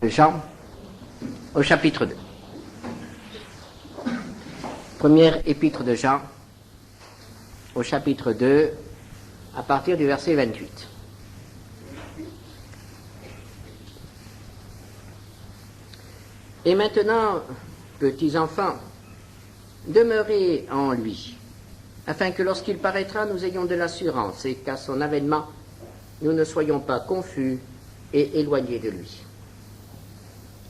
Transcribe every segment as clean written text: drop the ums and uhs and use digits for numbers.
Jean, au chapitre 2. Première épître de Jean, au chapitre 2, à partir du verset 28. Et maintenant, petits enfants, demeurez en lui, afin que lorsqu'il paraîtra, nous ayons de l'assurance et qu'à son avènement, nous ne soyons pas confus et éloignés de lui.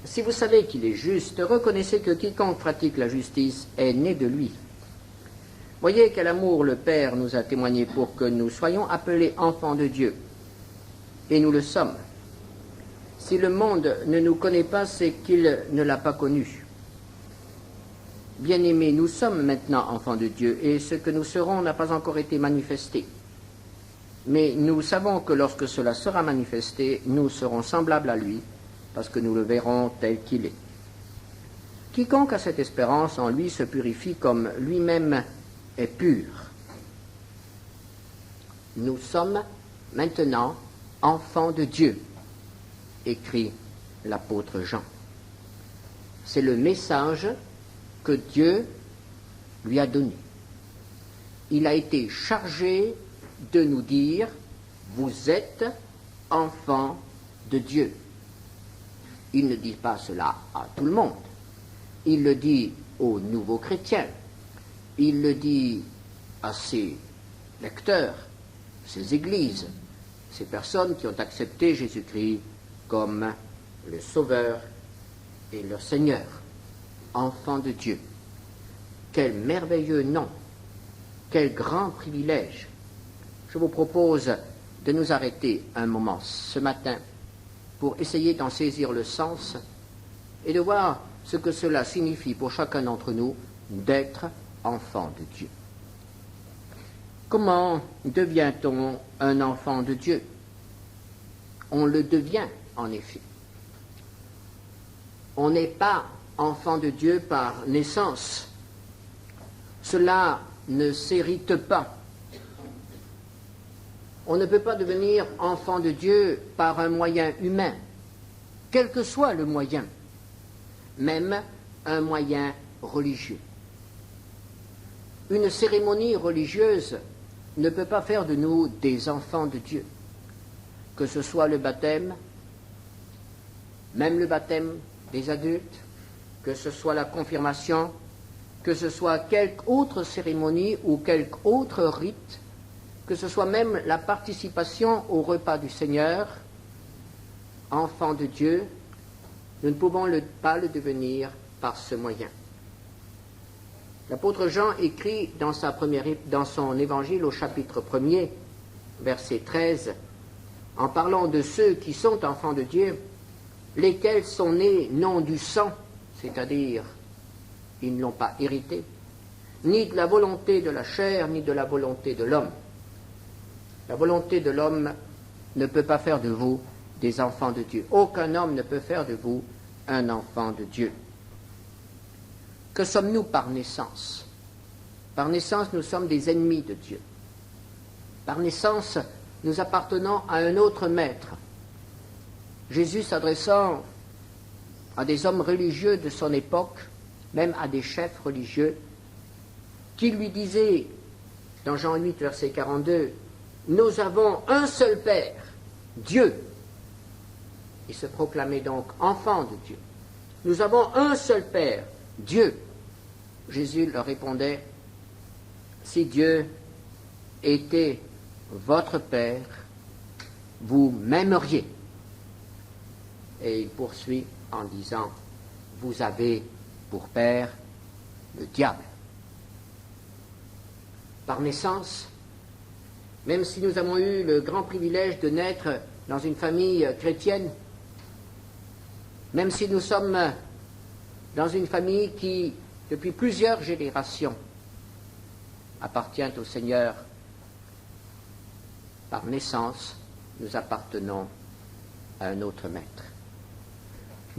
Si vous savez qu'il est juste, reconnaissez que quiconque pratique la justice est né de lui. Voyez quel amour le Père nous a témoigné pour que nous soyons appelés enfants de Dieu. Et nous le sommes. Si le monde ne nous connaît pas, c'est qu'il ne l'a pas connu. Bien-aimés, nous sommes maintenant enfants de Dieu, et ce que nous serons n'a pas encore été manifesté. Mais nous savons que lorsque cela sera manifesté, nous serons semblables à lui, parce que nous le verrons tel qu'il est. Quiconque a cette espérance en lui se purifie comme lui-même est pur. Nous sommes maintenant enfants de Dieu, écrit l'apôtre Jean. C'est le message que Dieu lui a donné. Il a été chargé de nous dire « Vous êtes enfants de Dieu ». Il ne dit pas cela à tout le monde. Il le dit aux nouveaux chrétiens. Il le dit à ses lecteurs, ses églises, ces personnes qui ont accepté Jésus-Christ comme le Sauveur et leur Seigneur. Enfants de Dieu. Quel merveilleux nom, quel grand privilège. Je vous propose de nous arrêter un moment ce matin pour essayer d'en saisir le sens et de voir ce que cela signifie pour chacun d'entre nous d'être enfant de Dieu. Comment devient-on un enfant de Dieu? On le devient, en effet. On n'est pas enfant de Dieu par naissance. Cela ne s'hérite pas. On ne peut pas devenir enfant de Dieu par un moyen humain, quel que soit le moyen, même un moyen religieux. Une cérémonie religieuse ne peut pas faire de nous des enfants de Dieu, que ce soit le baptême, même le baptême des adultes, que ce soit la confirmation, que ce soit quelque autre cérémonie ou quelque autre rite, que ce soit même la participation au repas du Seigneur, enfant de Dieu, nous ne pouvons pas le devenir par ce moyen. L'apôtre Jean écrit dans son évangile au chapitre 1er, verset 13, en parlant de ceux qui sont enfants de Dieu, lesquels sont nés non du sang, c'est-à-dire ils ne l'ont pas hérité, ni de la volonté de la chair, ni de la volonté de l'homme. La volonté de l'homme ne peut pas faire de vous des enfants de Dieu. Aucun homme ne peut faire de vous un enfant de Dieu. Que sommes-nous par naissance? Par naissance, nous sommes des ennemis de Dieu. Par naissance, nous appartenons à un autre maître. Jésus s'adressant à des hommes religieux de son époque, même à des chefs religieux, qui lui disaient, dans Jean 8, verset 42, « Nous avons un seul Père, Dieu. » Il se proclamait donc enfant de Dieu. « Nous avons un seul Père, Dieu. » Jésus leur répondait, « Si Dieu était votre Père, vous m'aimeriez. » Et il poursuit en disant, « Vous avez pour père le diable. » Par naissance, même si nous avons eu le grand privilège de naître dans une famille chrétienne, même si nous sommes dans une famille qui, depuis plusieurs générations, appartient au Seigneur, par naissance, nous appartenons à un autre maître.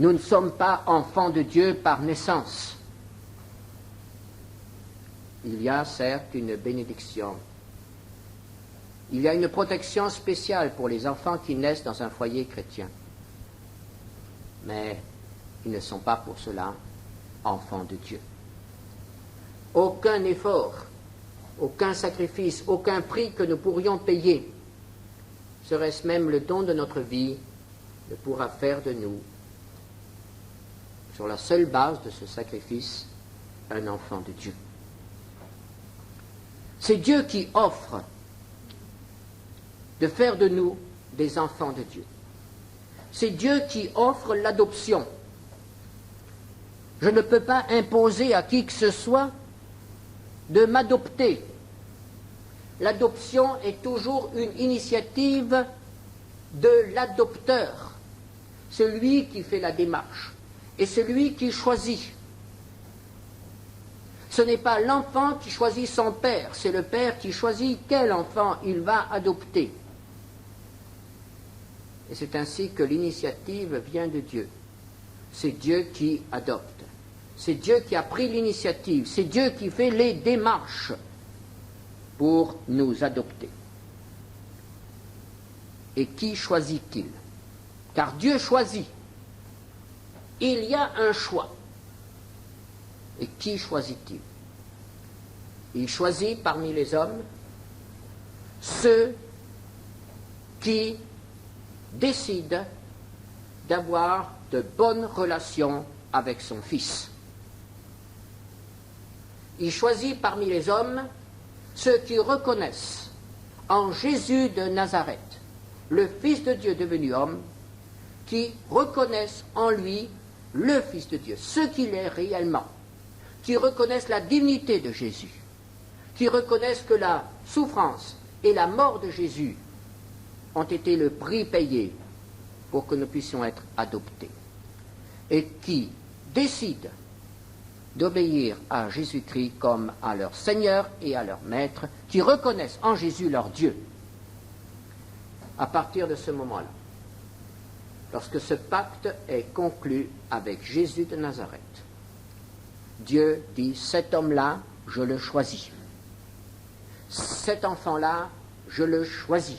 Nous ne sommes pas enfants de Dieu par naissance. Il y a certes une bénédiction. Il y a une protection spéciale pour les enfants qui naissent dans un foyer chrétien. mais ils ne sont pas pour cela enfants de Dieu. Aucun effort, aucun sacrifice, aucun prix que nous pourrions payer, serait-ce même le don de notre vie, ne pourra faire de nous, sur la seule base de ce sacrifice, un enfant de Dieu. C'est Dieu qui offre de faire de nous des enfants de Dieu. C'est Dieu qui offre l'adoption. Je ne peux pas imposer à qui que ce soit de m'adopter. L'adoption est toujours une initiative de l'adopteur, celui qui fait la démarche et celui qui choisit. Ce n'est pas l'enfant qui choisit son père, c'est le père qui choisit quel enfant il va adopter. Et c'est ainsi que l'initiative vient de Dieu. C'est Dieu qui adopte. C'est Dieu qui a pris l'initiative. C'est Dieu qui fait les démarches pour nous adopter. Et qui choisit-il? Car Dieu choisit. Il y a un choix. Et qui choisit-il? Il choisit parmi les hommes ceux qui décident d'avoir de bonnes relations avec son Fils. Il choisit parmi les hommes ceux qui reconnaissent en Jésus de Nazareth, le Fils de Dieu devenu homme, qui reconnaissent en lui le Fils de Dieu, ce qu'il est réellement, qui reconnaissent la divinité de Jésus, qui reconnaissent que la souffrance et la mort de Jésus ont été le prix payé pour que nous puissions être adoptés, et qui décident d'obéir à Jésus-Christ comme à leur Seigneur et à leur Maître, qui reconnaissent en Jésus leur Dieu. À partir de ce moment-là, lorsque ce pacte est conclu avec Jésus de Nazareth, Dieu dit, cet homme-là, je le choisis. Cet enfant-là, je le choisis.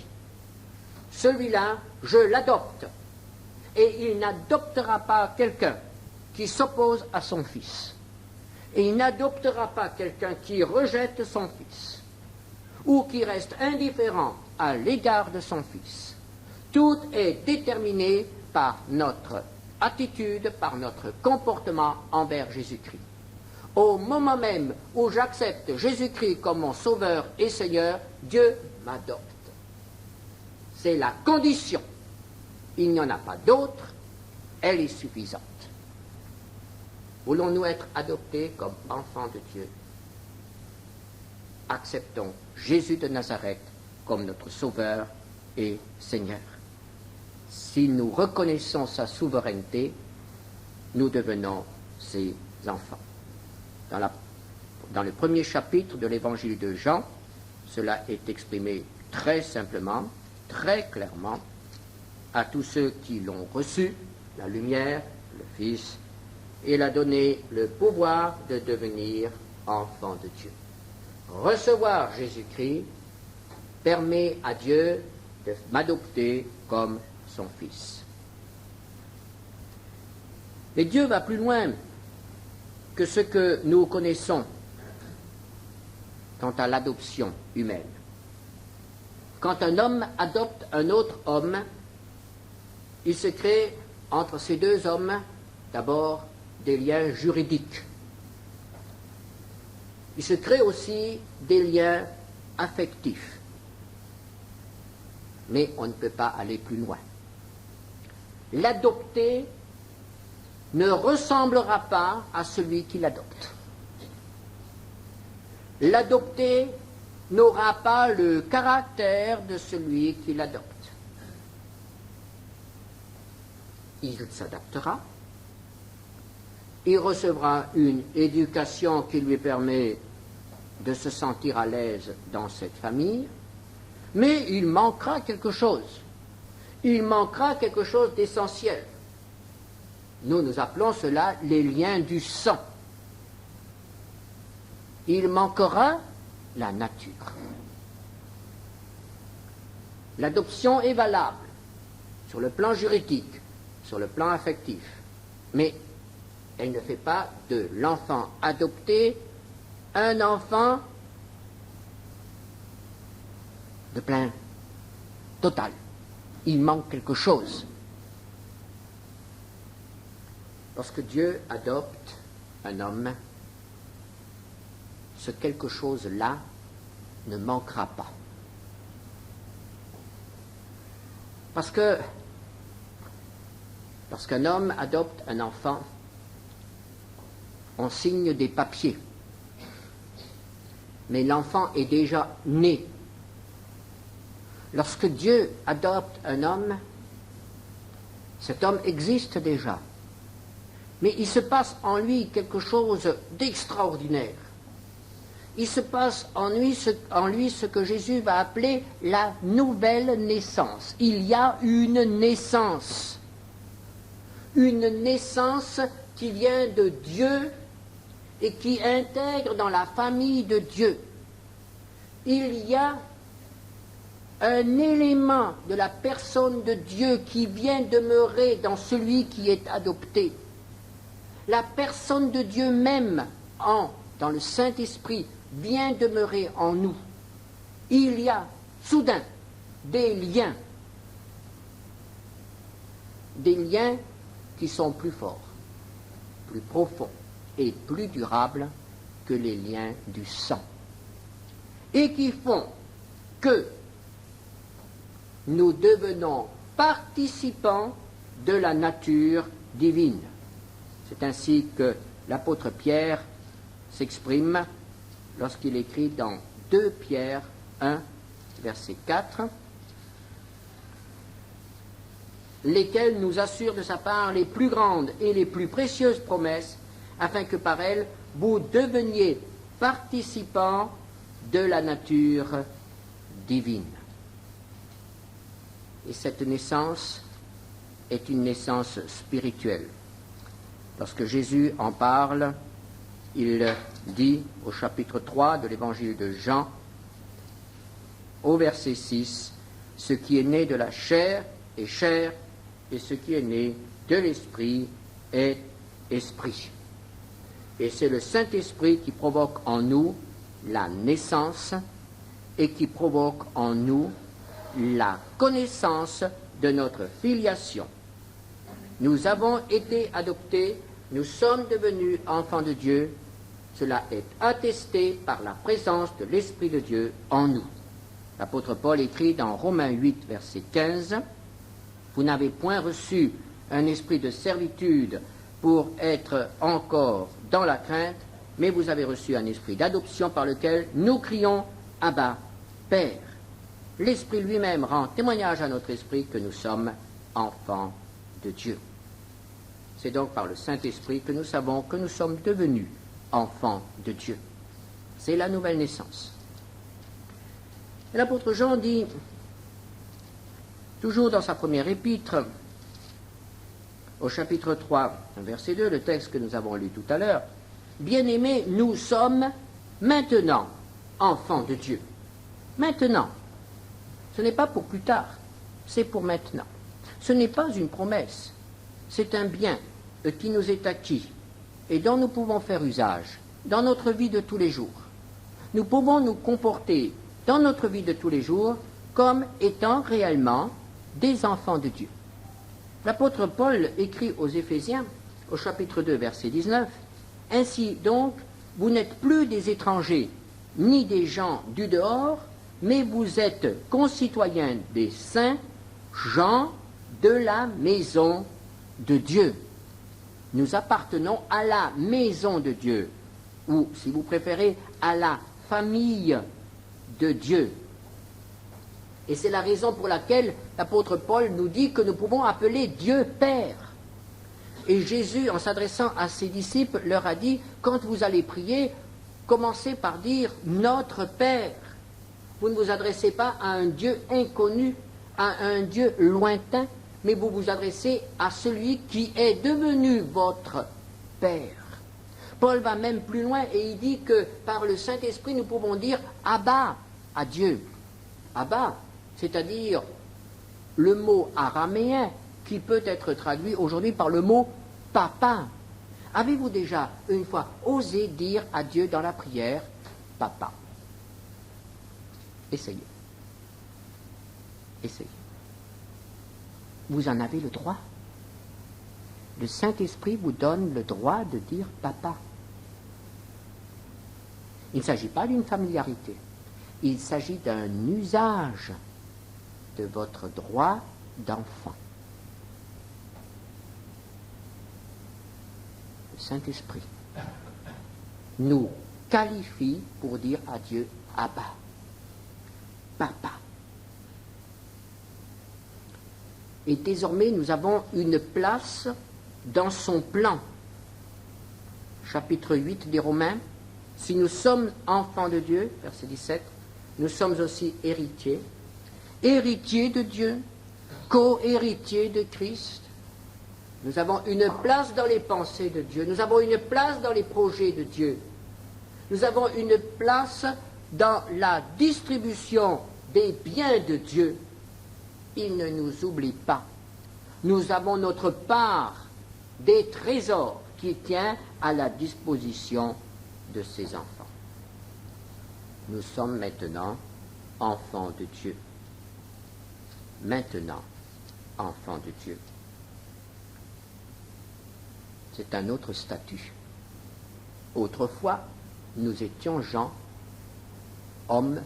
Celui-là, je l'adopte. Et il n'adoptera pas quelqu'un qui s'oppose à son fils. Et il n'adoptera pas quelqu'un qui rejette son fils ou qui reste indifférent à l'égard de son fils. Tout est déterminé par notre attitude, par notre comportement envers Jésus-Christ. Au moment même où j'accepte Jésus-Christ comme mon Sauveur et Seigneur, Dieu m'adopte. C'est la condition. Il n'y en a pas d'autre, elle est suffisante. Voulons-nous être adoptés comme enfants de Dieu? Acceptons Jésus de Nazareth comme notre Sauveur et Seigneur. Si nous reconnaissons sa souveraineté, nous devenons ses enfants. Dans le premier chapitre de l'évangile de Jean, cela est exprimé très simplement, très clairement, à tous ceux qui l'ont reçu, la lumière, le Fils, et il a donné le pouvoir de devenir enfant de Dieu. Recevoir Jésus-Christ permet à Dieu de m'adopter comme son Fils. Mais Dieu va plus loin que ce que nous connaissons quant à l'adoption humaine. Quand un homme adopte un autre homme, il se crée entre ces deux hommes d'abord des liens juridiques. Il se crée aussi des liens affectifs. Mais on ne peut pas aller plus loin. L'adopté ne ressemblera pas à celui qui l'adopte. L'adopté n'aura pas le caractère de celui qui l'adopte. Il s'adaptera, il recevra une éducation qui lui permet de se sentir à l'aise dans cette famille, mais il manquera quelque chose. Il manquera quelque chose d'essentiel. Nous appelons cela les liens du sang. Il manquera la nature. L'adoption est valable sur le plan juridique, sur le plan affectif. Mais elle ne fait pas de l'enfant adopté un enfant de plein total. Il manque quelque chose. Lorsque Dieu adopte un homme, ce quelque chose-là ne manquera pas. Parce que lorsqu'un homme adopte un enfant, on signe des papiers. Mais l'enfant est déjà né. Lorsque Dieu adopte un homme, cet homme existe déjà. Mais il se passe en lui quelque chose d'extraordinaire. Il se passe en lui ce que Jésus va appeler la nouvelle naissance. Il y a une naissance qui vient de Dieu et qui intègre dans la famille de Dieu. Il y a un élément de la personne de Dieu qui vient demeurer dans celui qui est adopté. La personne de Dieu même, dans le Saint-Esprit, vient demeurer en nous. Il y a soudain des liens qui sont plus forts, plus profonds et plus durables que les liens du sang, et qui font que nous devenons participants de la nature divine. C'est ainsi que l'apôtre Pierre s'exprime lorsqu'il écrit dans 2 Pierre 1, verset 4, lesquels nous assurent de sa part les plus grandes et les plus précieuses promesses, afin que par elles vous deveniez participants de la nature divine. Et cette naissance est une naissance spirituelle. Lorsque Jésus en parle, il dit au chapitre 3 de l'évangile de Jean, au verset 6, « Ce qui est né de la chair est chair, et ce qui est né de l'esprit est esprit. » Et c'est le Saint-Esprit qui provoque en nous la naissance et qui provoque en nous la connaissance de notre filiation. Nous avons été adoptés, nous sommes devenus enfants de Dieu. Cela est attesté par la présence de l'Esprit de Dieu en nous. L'apôtre Paul écrit dans Romains 8, verset 15, « Vous n'avez point reçu un esprit de servitude pour être encore dans la crainte, mais vous avez reçu un esprit d'adoption par lequel nous crions « Abba, Père ». L'Esprit lui-même rend témoignage à notre esprit que nous sommes enfants de Dieu. C'est donc par le Saint-Esprit que nous savons que nous sommes devenus enfants de Dieu. C'est la nouvelle naissance. Et l'apôtre Jean dit, toujours dans sa première épître, au chapitre 3, verset 2, le texte que nous avons lu tout à l'heure, « Bien-aimés, nous sommes maintenant enfants de Dieu. » Maintenant. Ce n'est pas pour plus tard, c'est pour maintenant. Ce n'est pas une promesse, c'est un bien qui nous est acquis et dont nous pouvons faire usage dans notre vie de tous les jours. Nous pouvons nous comporter dans notre vie de tous les jours comme étant réellement des enfants de Dieu. L'apôtre Paul écrit aux Éphésiens, au chapitre 2, verset 19, « Ainsi donc, vous n'êtes plus des étrangers, ni des gens du dehors, mais vous êtes concitoyens des saints, gens de la maison de Dieu. » Nous appartenons à la maison de Dieu, ou, si vous préférez, à la famille de Dieu. Et c'est la raison pour laquelle l'apôtre Paul nous dit que nous pouvons appeler Dieu Père. Et Jésus, en s'adressant à ses disciples, leur a dit, quand vous allez prier, commencez par dire « Notre Père ». Vous ne vous adressez pas à un Dieu inconnu, à un Dieu lointain, mais vous vous adressez à celui qui est devenu votre Père. Paul va même plus loin et il dit que par le Saint-Esprit, nous pouvons dire « Abba » à Dieu. « Abba », c'est-à-dire le mot araméen qui peut être traduit aujourd'hui par le mot papa. Avez-vous déjà, une fois, osé dire à Dieu dans la prière, papa? Essayez. Essayez. Vous en avez le droit. Le Saint-Esprit vous donne le droit de dire papa. Il ne s'agit pas d'une familiarité. Il s'agit d'un usage de votre droit d'enfant. Le Saint-Esprit nous qualifie pour dire à Dieu Abba, papa. Et désormais, nous avons une place dans son plan. Chapitre 8 des Romains. Si nous sommes enfants de Dieu, verset 17, nous sommes aussi héritiers. Héritiers de Dieu, co-héritiers de Christ. Nous avons une place dans les pensées de Dieu. Nous avons une place dans les projets de Dieu. Nous avons une place dans la distribution des biens de Dieu. Il ne nous oublie pas. Nous avons notre part des trésors qui tient à la disposition de ses enfants. Nous sommes maintenant enfants de Dieu. Maintenant, enfants de Dieu. C'est un autre statut. Autrefois, nous étions gens, hommes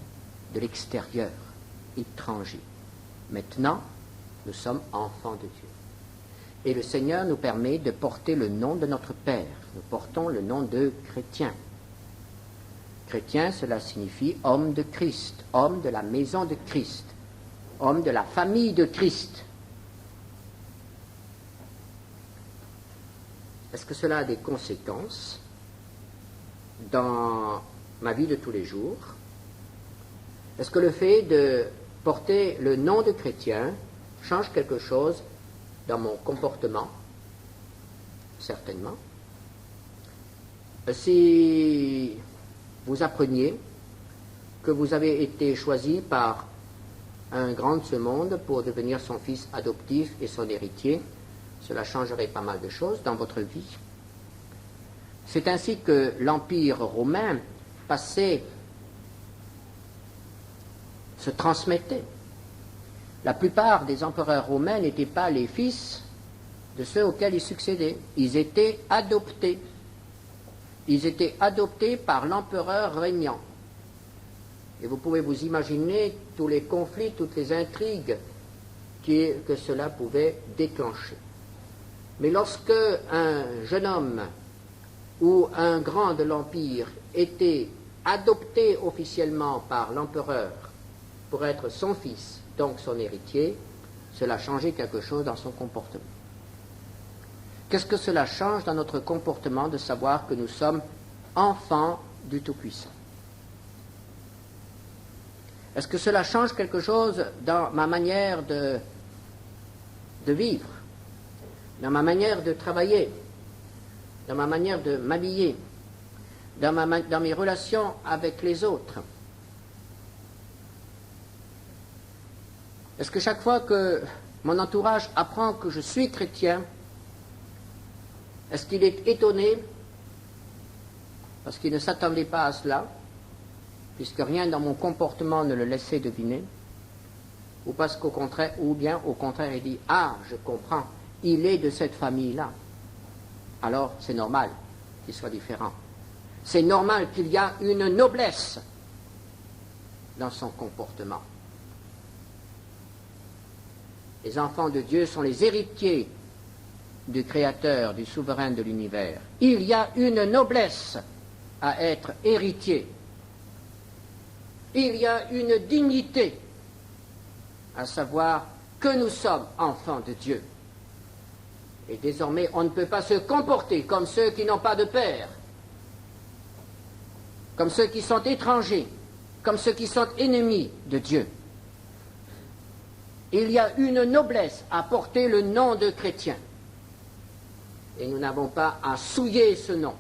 de l'extérieur, étrangers. Maintenant, nous sommes enfants de Dieu. Et le Seigneur nous permet de porter le nom de notre Père. Nous portons le nom de chrétien. Chrétien, cela signifie homme de Christ, homme de la maison de Christ, homme de la famille de Christ. Est-ce que cela a des conséquences dans ma vie de tous les jours? Est-ce que le fait de porter le nom de chrétien change quelque chose dans mon comportement? Certainement. Si vous appreniez que vous avez été choisi par un grand de ce monde pour devenir son fils adoptif et son héritier, cela changerait pas mal de choses dans votre vie. C'est ainsi que l'Empire romain se transmettait. La plupart des empereurs romains n'étaient pas les fils de ceux auxquels ils succédaient. Ils étaient adoptés. Ils étaient adoptés par l'empereur régnant. Et vous pouvez vous imaginer tous les conflits, toutes les intrigues que cela pouvait déclencher. Mais lorsque un jeune homme ou un grand de l'Empire était adopté officiellement par l'empereur pour être son fils, donc son héritier, cela changeait quelque chose dans son comportement. Qu'est-ce que cela change dans notre comportement de savoir que nous sommes enfants du Tout-Puissant? Est-ce que cela change quelque chose dans ma manière de vivre, dans ma manière de travailler, dans ma manière de m'habiller, dans mes relations avec les autres? Est-ce que chaque fois que mon entourage apprend que je suis chrétien, est-ce qu'il est étonné parce qu'il ne s'attendait pas à cela, puisque rien dans mon comportement ne le laissait deviner, ou parce qu'au contraire, ou bien au contraire, il dit « Ah, je comprends, il est de cette famille-là. » Alors, c'est normal qu'il soit différent. C'est normal qu'il y a une noblesse dans son comportement. Les enfants de Dieu sont les héritiers du Créateur, du souverain de l'univers. Il y a une noblesse à être héritier. Il y a une dignité à savoir que nous sommes enfants de Dieu. Et désormais, on ne peut pas se comporter comme ceux qui n'ont pas de père, comme ceux qui sont étrangers, comme ceux qui sont ennemis de Dieu. Il y a une noblesse à porter le nom de chrétien. Et nous n'avons pas à souiller ce nom.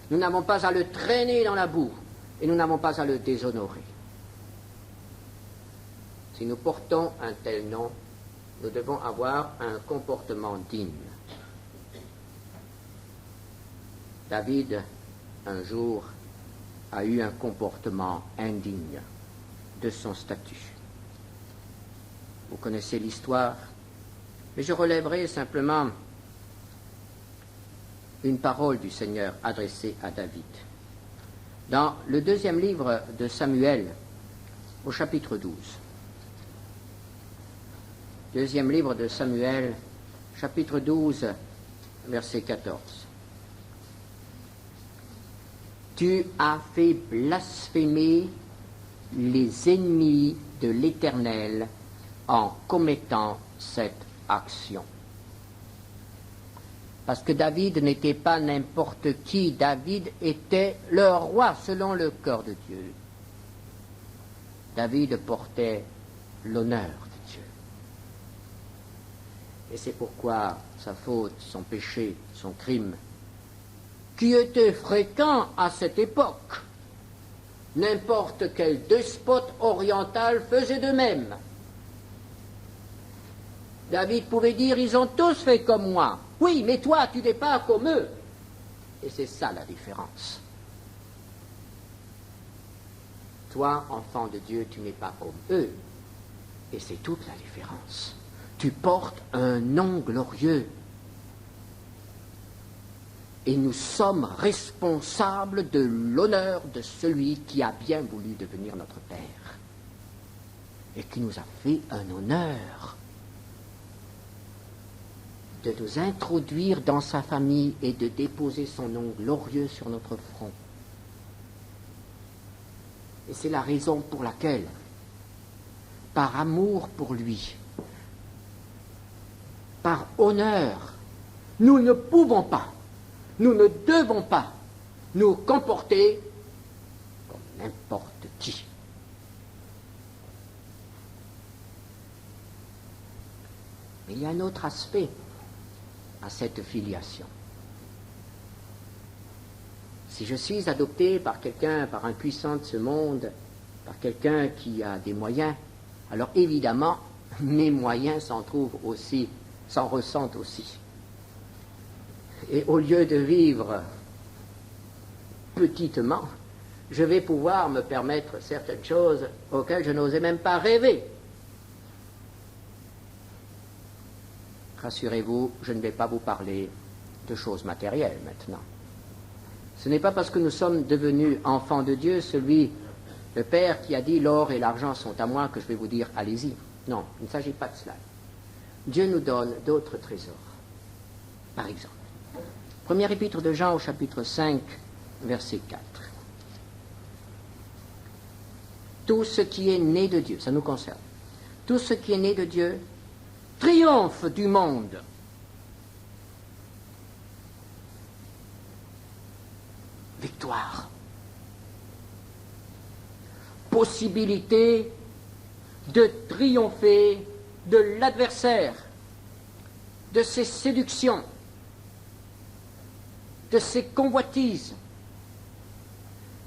Nous n'avons pas à le traîner dans la boue. Et nous n'avons pas à le déshonorer. Si nous portons un tel nom, nous devons avoir un comportement digne. David, un jour, a eu un comportement indigne de son statut. Vous connaissez l'histoire, mais je relèverai simplement une parole du Seigneur adressée à David. Dans le 2e livre de Samuel, au chapitre 12. 2e livre de Samuel, chapitre 12, verset 14. Tu as fait blasphémer les ennemis de l'Éternel en commettant cette action. Parce que David n'était pas n'importe qui, David était le roi selon le cœur de Dieu. David portait l'honneur de Dieu. Et c'est pourquoi sa faute, son péché, son crime, qui était fréquent à cette époque, n'importe quel despote oriental faisait de même. David pouvait dire, ils ont tous fait comme moi. Oui, mais toi, tu n'es pas comme eux. Et c'est ça la différence. Toi, enfant de Dieu, tu n'es pas comme eux. Et c'est toute la différence. Tu portes un nom glorieux. Et nous sommes responsables de l'honneur de celui qui a bien voulu devenir notre Père. Et qui nous a fait un honneur de nous introduire dans sa famille et de déposer son nom glorieux sur notre front. Et c'est la raison pour laquelle, par amour pour lui, par honneur, nous ne pouvons pas, nous ne devons pas nous comporter comme n'importe qui. Mais il y a un autre aspect à cette filiation. Si je suis adopté par quelqu'un, par un puissant de ce monde, par quelqu'un qui a des moyens, alors évidemment, mes moyens s'en trouvent aussi, s'en ressentent aussi. Et au lieu de vivre petitement, je vais pouvoir me permettre certaines choses auxquelles je n'osais même pas rêver. Rassurez-vous, je ne vais pas vous parler de choses matérielles maintenant. Ce n'est pas parce que nous sommes devenus enfants de Dieu, le Père qui a dit l'or et l'argent sont à moi, que je vais vous dire allez-y. Non, il ne s'agit pas de cela. Dieu nous donne d'autres trésors. Par exemple, première épître de Jean au chapitre 5, verset 4. Tout ce qui est né de Dieu, ça nous concerne, tout ce qui est né de Dieu triomphe du monde. Victoire. Possibilité de triompher de l'adversaire, de ses séductions, de ses convoitises,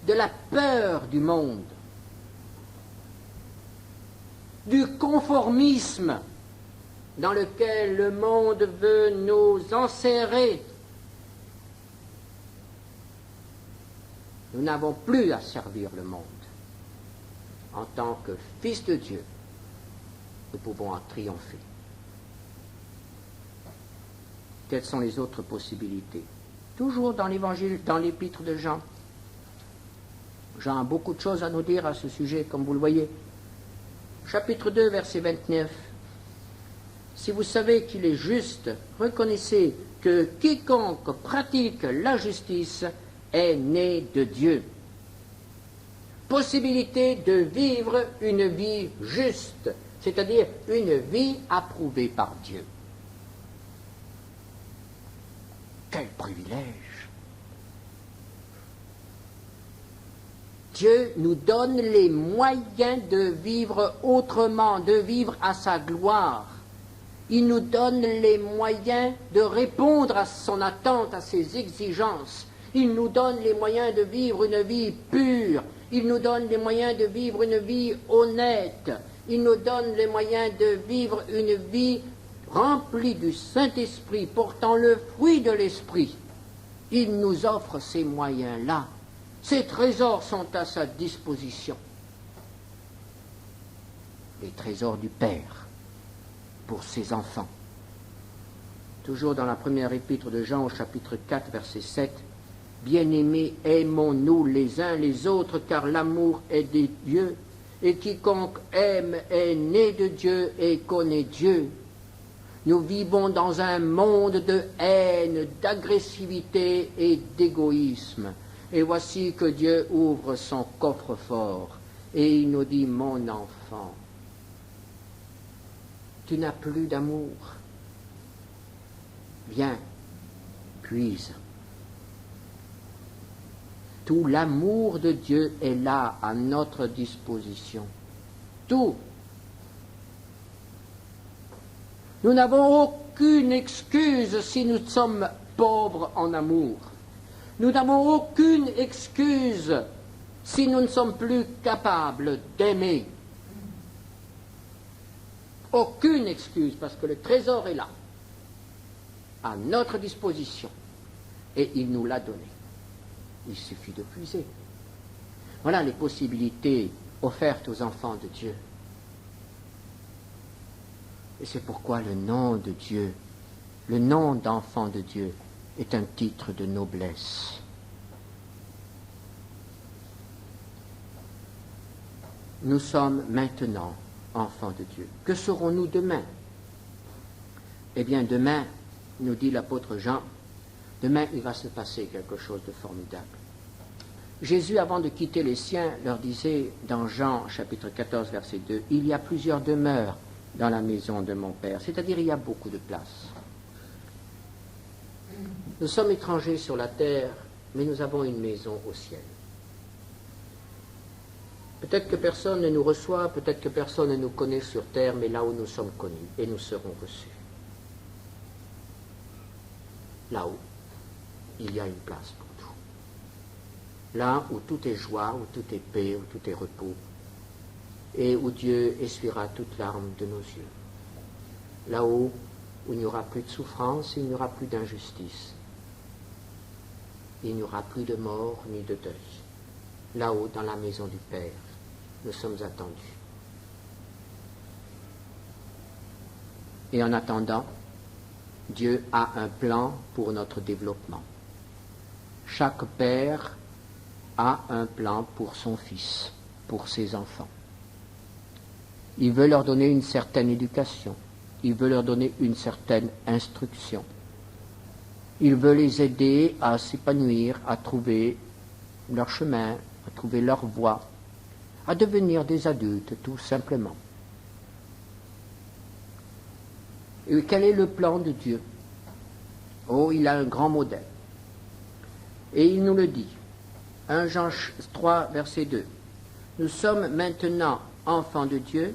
de la peur du monde, du conformisme dans lequel le monde veut nous enserrer. Nous n'avons plus à servir le monde. En tant que fils de Dieu, nous pouvons en triompher. Quelles sont les autres possibilités? Toujours dans l'évangile, dans l'épître de Jean. Jean a beaucoup de choses à nous dire à ce sujet, comme vous le voyez. Chapitre 2, verset 29. Si vous savez qu'il est juste, reconnaissez que quiconque pratique la justice est né de Dieu. Possibilité de vivre une vie juste, c'est-à-dire une vie approuvée par Dieu. Quel privilège! Dieu nous donne les moyens de vivre autrement, de vivre à sa gloire. Il nous donne les moyens de répondre à son attente, à ses exigences. Il nous donne les moyens de vivre une vie pure. Il nous donne les moyens de vivre une vie honnête. Il nous donne les moyens de vivre une vie remplie du Saint-Esprit, portant le fruit de l'Esprit. Il nous offre ces moyens-là. Ces trésors sont à sa disposition. Les trésors du Père pour ses enfants. Toujours dans la première épître de Jean au chapitre 4, verset 7, « Bien-aimés, aimons-nous les uns les autres, car l'amour est de Dieu, et quiconque aime est né de Dieu et connaît Dieu. » Nous vivons dans un monde de haine, d'agressivité et d'égoïsme. Et voici que Dieu ouvre son coffre-fort et il nous dit, « Mon enfant, tu n'as plus d'amour. Viens, puise. » Tout l'amour de Dieu est là, à notre disposition. Tout. Nous n'avons aucune excuse si nous sommes pauvres en amour. Nous n'avons aucune excuse si nous ne sommes plus capables d'aimer. Aucune excuse, parce que le trésor est là, à notre disposition, et il nous l'a donné. Il suffit de puiser. Voilà les possibilités offertes aux enfants de Dieu. Et c'est pourquoi le nom de Dieu, le nom d'enfant de Dieu, est un titre de noblesse. Nous sommes maintenant enfants de Dieu. Que serons-nous demain? Eh bien, demain, nous dit l'apôtre Jean, demain il va se passer quelque chose de formidable. Jésus, avant de quitter les siens, leur disait dans Jean chapitre 14, verset 2, « Il y a plusieurs demeures dans la maison de mon Père. » C'est-à-dire, il y a beaucoup de place. Nous sommes étrangers sur la terre, mais nous avons une maison au ciel. Peut-être que personne ne nous reçoit, peut-être que personne ne nous connaît sur terre, mais là où nous sommes connus, et nous serons reçus. Là-haut, il y a une place pour tout. Là où tout est joie, où tout est paix, où tout est repos, et où Dieu essuiera toute larme de nos yeux. Là-haut, où il n'y aura plus de souffrance, il n'y aura plus d'injustice. Il n'y aura plus de mort ni de deuil. Là-haut, dans la maison du Père, nous sommes attendus. Et en attendant, Dieu a un plan pour notre développement. Chaque père a un plan pour son fils, pour ses enfants. Il veut leur donner une certaine éducation. Il veut leur donner une certaine instruction. Il veut les aider à s'épanouir, à trouver leur chemin, à trouver leur voie, à devenir des adultes, tout simplement. Et quel est le plan de Dieu? Oh, il a un grand modèle. Et il nous le dit. 1 Jean 3, verset 2. Nous sommes maintenant enfants de Dieu.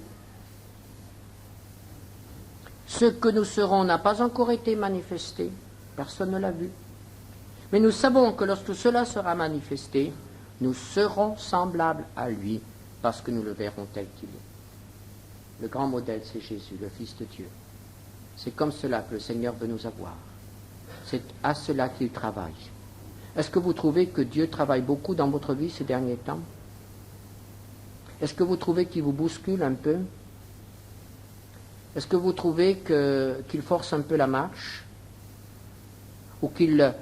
Ce que nous serons n'a pas encore été manifesté. Personne ne l'a vu. Mais nous savons que lorsque cela sera manifesté, nous serons semblables à lui, parce que nous le verrons tel qu'il est. Le grand modèle, c'est Jésus, le Fils de Dieu. C'est comme cela que le Seigneur veut nous avoir. C'est à cela qu'il travaille. Est-ce que vous trouvez que Dieu travaille beaucoup dans votre vie ces derniers temps? Est-ce que vous trouvez qu'il vous bouscule un peu? Est-ce que vous trouvez qu'il force un peu la marche? Ou qu'il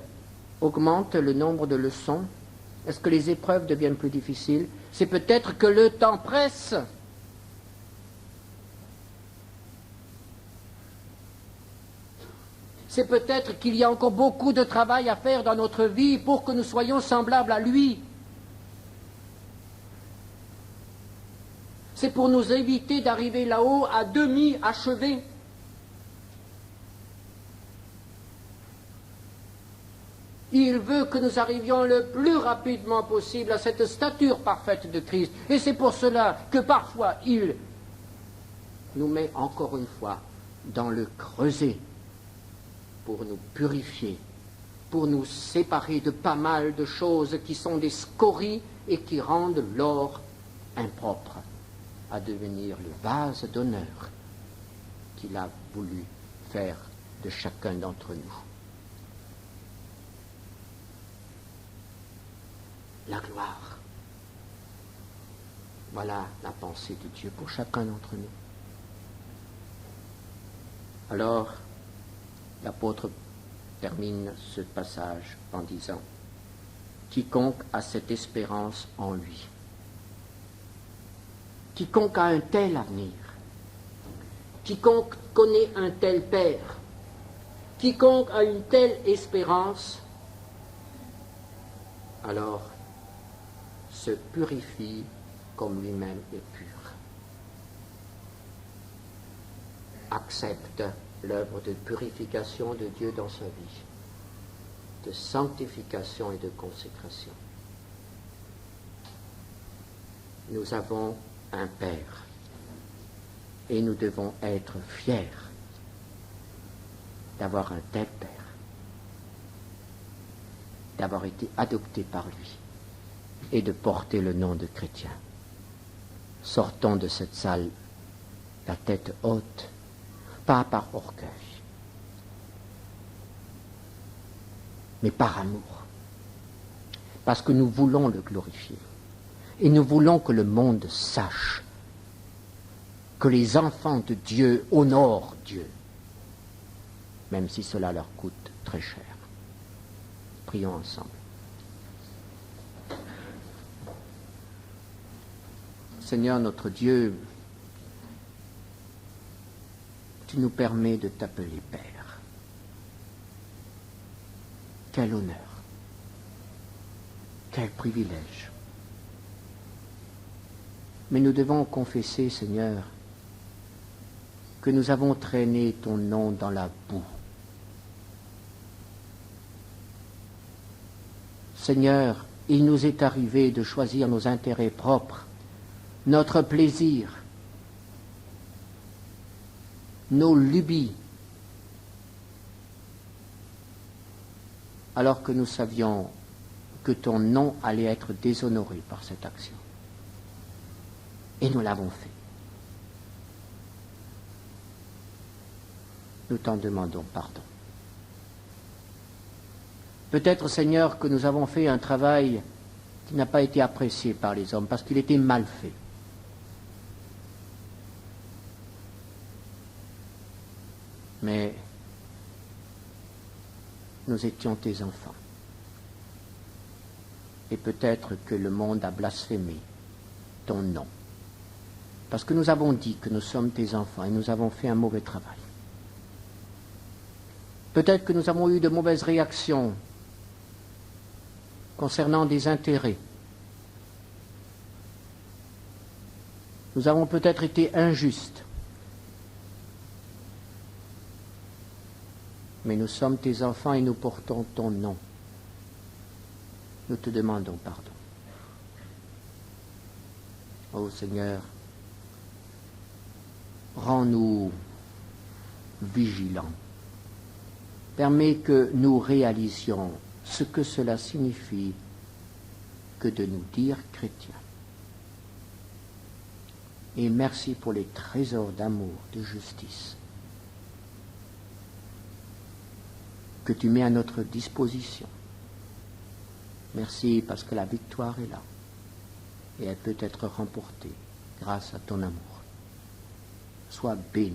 augmente le nombre de leçons? Est-ce que les épreuves deviennent plus difficiles? C'est peut-être que le temps presse. C'est peut-être qu'il y a encore beaucoup de travail à faire dans notre vie pour que nous soyons semblables à lui. C'est pour nous éviter d'arriver là-haut à demi achevés. Il veut que nous arrivions le plus rapidement possible à cette stature parfaite de Christ. Et c'est pour cela que parfois il nous met encore une fois dans le creuset pour nous purifier, pour nous séparer de pas mal de choses qui sont des scories et qui rendent l'or impropre. à devenir le vase d'honneur qu'il a voulu faire de chacun d'entre nous. La gloire. Voilà la pensée de Dieu pour chacun d'entre nous. Alors, l'apôtre termine ce passage en disant « Quiconque a cette espérance en lui, quiconque a un tel avenir, quiconque connaît un tel Père, quiconque a une telle espérance, alors se purifie comme lui-même est pur. Accepte l'œuvre de purification de Dieu dans sa vie, de sanctification et de consécration. Nous avons un Père et nous devons être fiers d'avoir un tel Père, d'avoir été adoptés par lui et de porter le nom de chrétien. Sortons de cette salle la tête haute, pas par orgueil, mais par amour, parce que nous voulons le glorifier et nous voulons que le monde sache que les enfants de Dieu honorent Dieu, même si cela leur coûte très cher. Prions ensemble. Seigneur notre Dieu, tu nous permets de t'appeler Père. Quel honneur, quel privilège. Mais nous devons confesser, Seigneur, que nous avons traîné ton nom dans la boue. Seigneur, il nous est arrivé de choisir nos intérêts propres, notre plaisir, nos lubies, alors que nous savions que ton nom allait être déshonoré par cette action. Et nous l'avons fait. Nous t'en demandons pardon. Peut-être, Seigneur, que nous avons fait un travail qui n'a pas été apprécié par les hommes parce qu'il était mal fait. Mais nous étions tes enfants. Et peut-être que le monde a blasphémé ton nom. Parce que nous avons dit que nous sommes tes enfants et nous avons fait un mauvais travail. Peut-être que nous avons eu de mauvaises réactions concernant des intérêts. Nous avons peut-être été injustes. Mais nous sommes tes enfants et nous portons ton nom. Nous te demandons pardon. Ô Seigneur, rends-nous vigilants. Permets que nous réalisions ce que cela signifie que de nous dire chrétiens. Et merci pour les trésors d'amour, de justice que tu mets à notre disposition. Merci parce que la victoire est là et elle peut être remportée grâce à ton amour. Sois béni.